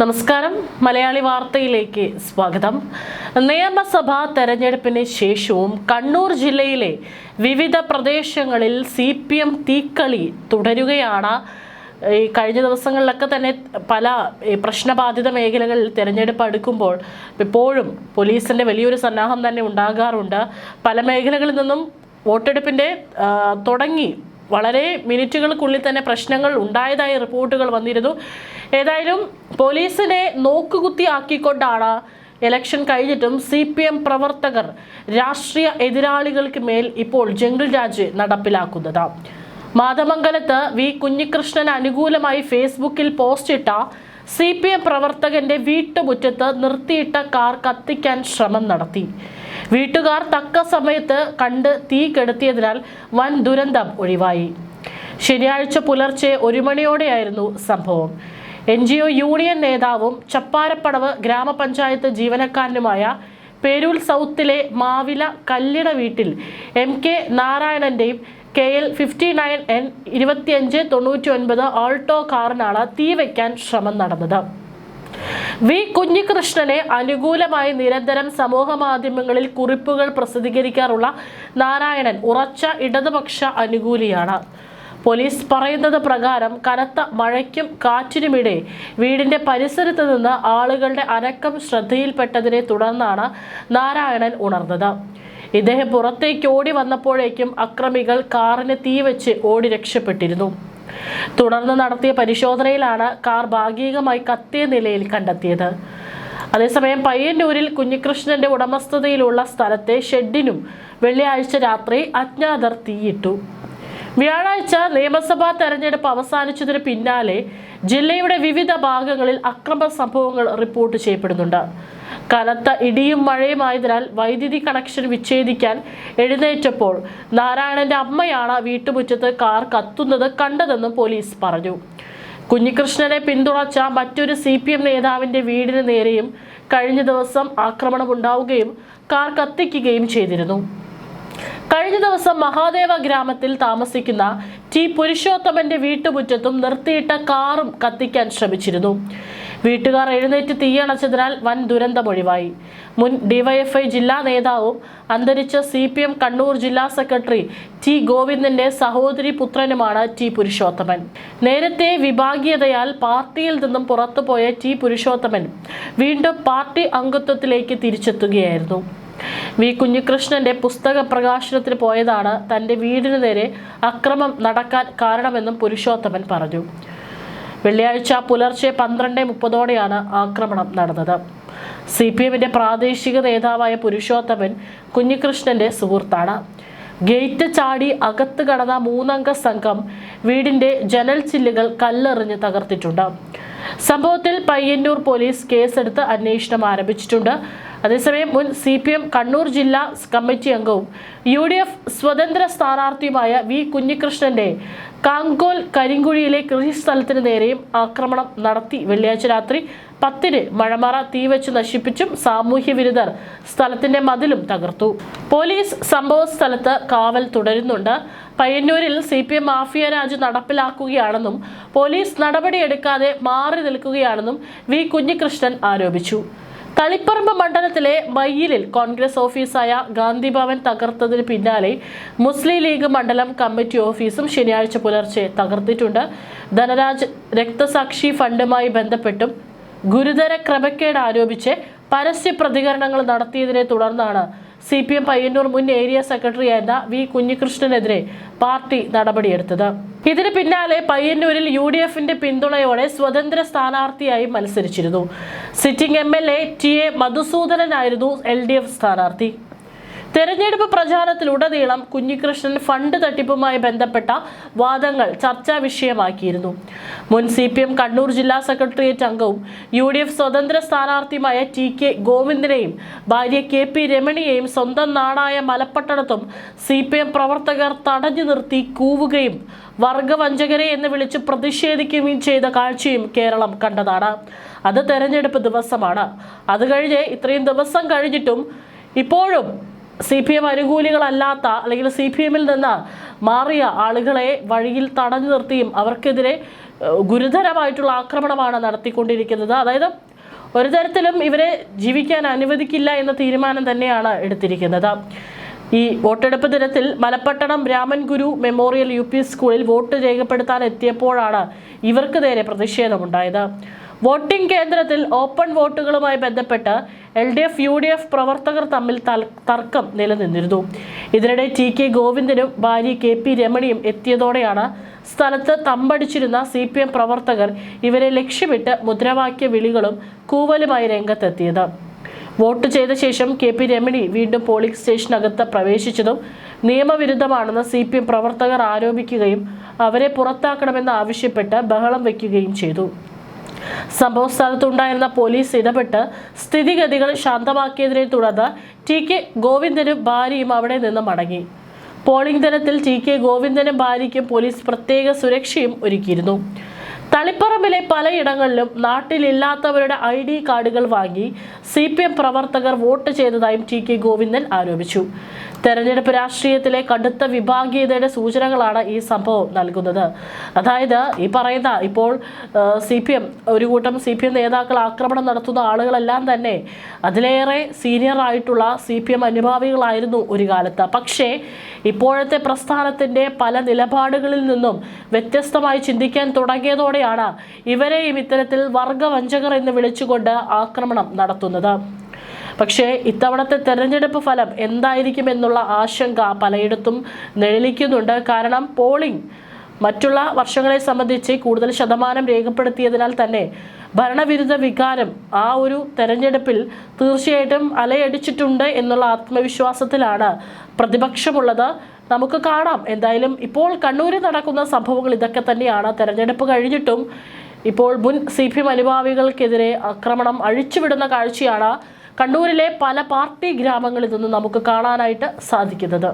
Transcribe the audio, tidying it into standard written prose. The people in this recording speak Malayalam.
നമസ്കാരം. മലയാളി വാർത്തയിലേക്ക് സ്വാഗതം. നിയമസഭാ തെരഞ്ഞെടുപ്പിന് ശേഷവും കണ്ണൂർ ജില്ലയിലെ വിവിധ പ്രദേശങ്ങളിൽ CPM തീക്കളി തുടരുകയാണ്. ഈ കഴിഞ്ഞ ദിവസങ്ങളിലൊക്കെ തന്നെ പല പ്രശ്നബാധിത മേഖലകളിൽ തെരഞ്ഞെടുപ്പ് അടുക്കുമ്പോൾ ഇപ്പോഴും പോലീസിന്റെ വലിയൊരു സന്നാഹം തന്നെ ഉണ്ടാകാറുണ്ട്. പല മേഖലകളിൽ നിന്നും വോട്ടെടുപ്പിന്റെ തുടങ്ങി വളരെ മിനിറ്റുകൾക്കുള്ളിൽ തന്നെ പ്രശ്നങ്ങൾ ഉണ്ടായതായി റിപ്പോർട്ടുകൾ വന്നിരുന്നു. ഏതായാലും പോലീസിനെ നോക്കുകുത്തിയാക്കിക്കൊണ്ടാണ് ഇലക്ഷൻ കഴിഞ്ഞിട്ടും CPM പ്രവർത്തകർ രാഷ്ട്രീയ എതിരാളികൾക്ക് മേൽ ഇപ്പോൾ ജംഗിൾ രാജ് നടപ്പിലാക്കുന്നത്. മാതമംഗലത്ത് വി കുഞ്ഞികൃഷ്ണൻ അനുകൂലമായി ഫേസ്ബുക്കിൽ പോസ്റ്റിട്ട CPM പ്രവർത്തകന്റെ വീട്ടുമുറ്റത്ത് നിർത്തിയിട്ട കാർ കത്തിക്കാൻ ശ്രമം നടത്തി. വീട്ടുകാർ തക്ക സമയത്ത് കണ്ട് തീ കെടുത്തിയതിനാൽ വൻ ദുരന്തം ഒഴിവായി. ശനിയാഴ്ച പുലർച്ചെ 1 മണിയോടെയായിരുന്നു സംഭവം. NGO യൂണിയൻ നേതാവും ചപ്പാരപ്പടവ് ഗ്രാമപഞ്ചായത്ത് ജീവനക്കാരനുമായ പേരൂൽ സൗത്തിലെ മാവില കല്ലിട വീട്ടിൽ MK നാരായണന്റെയും KL 59N 2599 ആൾട്ടോ കാറിനാണ് തീ വയ്ക്കാൻ ശ്രമം നടന്നത്. വി കുഞ്ഞികൃഷ്ണനെ അനുകൂലമായി നിരന്തരം സമൂഹ മാധ്യമങ്ങളിൽ കുറിപ്പുകൾ പ്രസിദ്ധീകരിക്കാറുള്ള നാരായണൻ ഉറച്ച ഇടതുപക്ഷ അനുകൂലിയാണ്. പോലീസ് പറയുന്നത് പ്രകാരം കനത്ത മഴയ്ക്കും കാറ്റിനുമിടെ വീടിന്റെ പരിസരത്ത് നിന്ന് ആളുകളുടെ അനക്കം ശ്രദ്ധയിൽപ്പെട്ടതിനെ തുടർന്നാണ് നാരായണൻ ഉണർന്നത്. ഇദ്ദേഹം പുറത്തേക്ക് ഓടി വന്നപ്പോഴേക്കും അക്രമികൾ കാറിന് തീവെച്ച് ഓടി രക്ഷപ്പെട്ടിരുന്നു. തുടർന്ന് നടത്തിയ പരിശോധനയിലാണ് കാർ ഭാഗികമായി കത്തിയ നിലയിൽ കണ്ടെത്തിയത്. അതേസമയം പയ്യന്നൂരിൽ കുഞ്ഞികൃഷ്ണന്റെ ഉടമസ്ഥതയിലുള്ള സ്ഥലത്തെ ഷെഡിനും വെള്ളിയാഴ്ച രാത്രി അജ്ഞാതർ തീയിട്ടു. വ്യാഴാഴ്ച നിയമസഭാ തെരഞ്ഞെടുപ്പ് അവസാനിച്ചതിന് പിന്നാലെ ജില്ലയുടെ വിവിധ ഭാഗങ്ങളിൽ അക്രമ സംഭവങ്ങൾ റിപ്പോർട്ട് ചെയ്യപ്പെടുന്നുണ്ട്. കനത്ത ഇടിയും മഴയുമായതിനാൽ വൈദ്യുതി കണക്ഷൻ വിച്ഛേദിക്കാൻ എഴുന്നേറ്റപ്പോൾ നാരായണന്റെ അമ്മയാണ് വീട്ടുമുറ്റത്ത് കാർ കത്തുന്നത് കണ്ടതെന്നും പോലീസ് പറഞ്ഞു. കുഞ്ഞികൃഷ്ണനെ പിന്തുണച്ച മറ്റൊരു CPM നേതാവിന്റെ വീടിന് നേരെയും കഴിഞ്ഞ ദിവസം ആക്രമണമുണ്ടാവുകയും കാർ കത്തിക്കുകയും ചെയ്തിരുന്നു. കഴിഞ്ഞ ദിവസം മഹാദേവ ഗ്രാമത്തിൽ താമസിക്കുന്ന T പുരുഷോത്തമന്റെ വീട്ടുമുറ്റത്തും നിർത്തിയിട്ട കാറും കത്തിക്കാൻ ശ്രമിച്ചിരുന്നു. വീട്ടുകാർ എഴുന്നേറ്റ് തീയണച്ചതിനാൽ വൻ ദുരന്തമൊഴിവായി. മുൻ DYFI ജില്ലാ നേതാവും അന്തരിച്ച CPM കണ്ണൂർ ജില്ലാ സെക്രട്ടറി T ഗോവിന്ദന്റെ സഹോദരി പുത്രനുമാണ് T പുരുഷോത്തമൻ. നേരത്തെ വിഭാഗീയതയാൽ പാർട്ടിയിൽ നിന്നും പുറത്തുപോയ T പുരുഷോത്തമൻ വീണ്ടും പാർട്ടി അംഗത്വത്തിലേക്ക് തിരിച്ചെത്തുകയായിരുന്നു. വി കുഞ്ഞികൃഷ്ണന്റെ പുസ്തക പ്രകാശനത്തിന് പോയതാണ് തന്റെ വീടിന് നേരെ അക്രമം നടക്കാൻ കാരണമെന്നും പുരുഷോത്തമൻ പറഞ്ഞു. വെള്ളിയാഴ്ച പുലർച്ചെ 12:30 ആക്രമണം നടന്നത്. CPMന്റെ പ്രാദേശിക നേതാവായ പുരുഷോത്തമൻ കുഞ്ഞികൃഷ്ണന്റെ സുഹൃത്താണ്. ഗേറ്റ് ചാടി അകത്ത് കടന്ന 3 അംഗ സംഘം വീടിന്റെ ജനൽ ചില്ലുകൾ കല്ലെറിഞ്ഞ് തകർത്തിട്ടുണ്ട്. സംഭവത്തിൽ പയ്യന്നൂർ പോലീസ് കേസെടുത്ത് അന്വേഷണം ആരംഭിച്ചിട്ടുണ്ട്. അതേസമയം മുൻ CPM കണ്ണൂർ ജില്ലാ കമ്മിറ്റി അംഗവും UDF സ്വതന്ത്ര സ്ഥാനാർത്ഥിയുമായ വി കുഞ്ഞികൃഷ്ണന്റെ കാങ്കോൽ കരിങ്കുഴിയിലെ കൃഷിസ്ഥലത്തിന് നേരെയും ആക്രമണം നടത്തി. വെള്ളിയാഴ്ച രാത്രി 10-ന് മഴമറ തീവെച്ച് നശിപ്പിച്ചും സാമൂഹ്യ വിരുദ്ധർ സ്ഥലത്തിന്റെ മതിലും തകർത്തു. പോലീസ് സംഭവ സ്ഥലത്ത് കാവൽ തുടരുന്നുണ്ട്. പയ്യന്നൂരിൽ CPM മാഫിയ രാജ് നടപ്പിലാക്കുകയാണെന്നും പോലീസ് നടപടിയെടുക്കാതെ മാറി നിൽക്കുകയാണെന്നും വി കുഞ്ഞികൃഷ്ണൻ ആരോപിച്ചു. തളിപ്പറമ്പ് മണ്ഡലത്തിലെ മയ്യിലിൽ കോൺഗ്രസ് ഓഫീസായ ഗാന്ധി ഭവൻ തകർത്തതിന് പിന്നാലെ മുസ്ലിം ലീഗ് മണ്ഡലം കമ്മിറ്റി ഓഫീസും ശനിയാഴ്ച പുലർച്ചെ തകർത്തിട്ടുണ്ട്. ധനരാജ് രക്തസാക്ഷി ഫണ്ടുമായി ബന്ധപ്പെട്ടും ഗുരുതര ക്രമക്കേട് ആരോപിച്ച് പരസ്യ പ്രതികരണങ്ങൾ നടത്തിയതിനെ തുടർന്നാണ് CPM പയ്യന്നൂർ മുൻ ഏരിയ സെക്രട്ടറിയായിരുന്ന വി കുഞ്ഞികൃഷ്ണനെതിരെ പാർട്ടി നടപടിയെടുത്തത്. ഇതിന് പിന്നാലെ പയ്യന്നൂരിൽ UDFന്റെ പിന്തുണയോടെ സ്വതന്ത്ര സ്ഥാനാർത്ഥിയായി മത്സരിച്ചിരുന്നു. സിറ്റിംഗ് MLA TA മധുസൂദനനായിരുന്നു LDF സ്ഥാനാർത്ഥി. തെരഞ്ഞെടുപ്പ് പ്രചാരണത്തിലുടനീളം കുഞ്ഞികൃഷ്ണൻ ഫണ്ട് തട്ടിപ്പുമായി ബന്ധപ്പെട്ട വാദങ്ങൾ ചർച്ചാ വിഷയമാക്കിയിരുന്നു. മുൻ CPM കണ്ണൂർ ജില്ലാ സെക്രട്ടേറിയറ്റ് അംഗവും UDF സ്വതന്ത്ര സ്ഥാനാർത്ഥിയുമായ TK ഗോവിന്ദനെയും ഭാര്യ KP രമണിയെയും സ്വന്തം നാടായ മലപ്പട്ടണത്തും CPM പ്രവർത്തകർ തടഞ്ഞു നിർത്തി കൂവുകയും വർഗവഞ്ചകരെ എന്ന് വിളിച്ച് പ്രതിഷേധിക്കുകയും ചെയ്ത കാഴ്ചയും കേരളം കണ്ടതാണ്. അത് തെരഞ്ഞെടുപ്പ് ദിവസമാണ്. അത് കഴിഞ്ഞ് ഇത്രയും ദിവസം കഴിഞ്ഞിട്ടും ഇപ്പോഴും CPM അനുകൂലികളല്ലാത്ത അല്ലെങ്കിൽ CPMൽ നിന്ന് മാറിയ ആളുകളെ വഴിയിൽ തടഞ്ഞു നിർത്തിയും അവർക്കെതിരെ ഗുരുതരമായിട്ടുള്ള ആക്രമണമാണ് നടത്തിക്കൊണ്ടിരിക്കുന്നത്. അതായത് ഒരു തരത്തിലും ഇവരെ ജീവിക്കാൻ അനുവദിക്കില്ല എന്ന തീരുമാനം തന്നെയാണ് എടുത്തിരിക്കുന്നത്. ഈ വോട്ടെടുപ്പ് ദിനത്തിൽ മലപ്പട്ടണം രാമൻ ഗുരു മെമ്മോറിയൽ UP സ്കൂളിൽ വോട്ട് രേഖപ്പെടുത്താൻ എത്തിയപ്പോഴാണ് ഇവർക്ക് നേരെ പ്രതിഷേധമുണ്ടായത്. വോട്ടിംഗ് കേന്ദ്രത്തിൽ ഓപ്പൺ വോട്ടുകളുമായി ബന്ധപ്പെട്ട് LDF UDF പ്രവർത്തകർ തമ്മിൽ തർക്കം നിലനിന്നിരുന്നു. ഇതിനിടെ TK ഗോവിന്ദനും ഭാര്യ KP രമണിയും എത്തിയതോടെയാണ് സ്ഥലത്ത് തമ്പടിച്ചിരുന്ന CPM പ്രവർത്തകർ ഇവരെ ലക്ഷ്യമിട്ട് മുദ്രാവാക്യ വിളികളും കൂവലുമായി രംഗത്തെത്തിയത്. വോട്ട് ചെയ്ത ശേഷം KP രമണി വീണ്ടും പോളിംഗ് സ്റ്റേഷനകത്ത് പ്രവേശിച്ചതും നിയമവിരുദ്ധമാണെന്ന് CPM പ്രവർത്തകർ ആരോപിക്കുകയും അവരെ പുറത്താക്കണമെന്ന് ആവശ്യപ്പെട്ട് ബഹളം വയ്ക്കുകയും ചെയ്തു. സംഭവ സ്ഥലത്തുണ്ടായിരുന്ന പോലീസ് ഇടപെട്ട് സ്ഥിതിഗതികൾ ശാന്തമാക്കിയതിനെ തുടർന്ന് TK ഗോവിന്ദനും ഭാര്യയും അവിടെ നിന്ന് മടങ്ങി. പോളിംഗ് ദിനത്തിൽ TK ഗോവിന്ദനും ഭാര്യയ്ക്കും പോലീസ് പ്രത്യേക സുരക്ഷയും ഒരുക്കിയിരുന്നു. തളിപ്പറമ്പിലെ പലയിടങ്ങളിലും നാട്ടിലില്ലാത്തവരുടെ ID കാർഡുകൾ വാങ്ങി CPM പ്രവർത്തകർ വോട്ട് ചെയ്തതായും TK ഗോവിന്ദൻ ആരോപിച്ചു. തെരഞ്ഞെടുപ്പ് രാഷ്ട്രീയത്തിലെ കടുത്ത വിഭാഗീയതയുടെ സൂചനകളാണ് ഈ സംഭവം നൽകുന്നത്. അതായത് ഈ പറയുന്ന ഇപ്പോൾ CPM ഒരു കൂട്ടം CPM നേതാക്കൾ ആക്രമണം നടത്തുന്ന ആളുകളെല്ലാം തന്നെ അതിലേറെ സീനിയർ ആയിട്ടുള്ള CPM അനുഭാവികളായിരുന്നു ഒരു കാലത്ത്. പക്ഷേ ഇപ്പോഴത്തെ പ്രസ്ഥാനത്തിൻ്റെ പല നിലപാടുകളിൽ നിന്നും വ്യത്യസ്തമായി ചിന്തിക്കാൻ തുടങ്ങിയതോടെയാണ് ഇവരെയും ഇത്തരത്തിൽ വർഗവഞ്ചകർ എന്ന് വിളിച്ചുകൊണ്ട് ആക്രമണം നടത്തുന്നത്. പക്ഷേ ഇത്തവണത്തെ തെരഞ്ഞെടുപ്പ് ഫലം എന്തായിരിക്കും എന്നുള്ള ആശങ്ക പലയിടത്തും നിഴലിക്കുന്നുണ്ട്. കാരണം പോളിംഗ് മറ്റുള്ള വർഷങ്ങളെ സംബന്ധിച്ച് കൂടുതൽ ശതമാനം രേഖപ്പെടുത്തിയതിനാൽ തന്നെ ഭരണവിരുദ്ധ വികാരം ആ ഒരു തെരഞ്ഞെടുപ്പിൽ തീർച്ചയായിട്ടും അലയടിച്ചിട്ടുണ്ട് എന്നുള്ള ആത്മവിശ്വാസത്തിലാണ് പ്രതിപക്ഷമുള്ളത്. നമുക്ക് കാണാം. എന്തായാലും ഇപ്പോൾ കണ്ണൂരിൽ നടക്കുന്ന സംഭവങ്ങൾ ഇതൊക്കെ തന്നെയാണ്. തെരഞ്ഞെടുപ്പ് കഴിഞ്ഞിട്ടും ഇപ്പോൾ മുൻ CPM അനുഭാവികൾക്കെതിരെ ആക്രമണം അഴിച്ചുവിടുന്ന കാഴ്ചയാണ് കണ്ണൂരിലെ പല പാർട്ടി ഗ്രാമങ്ങളിൽ നിന്നും നമുക്ക് കാണാനായിട്ട് സാധിക്കുന്നത്.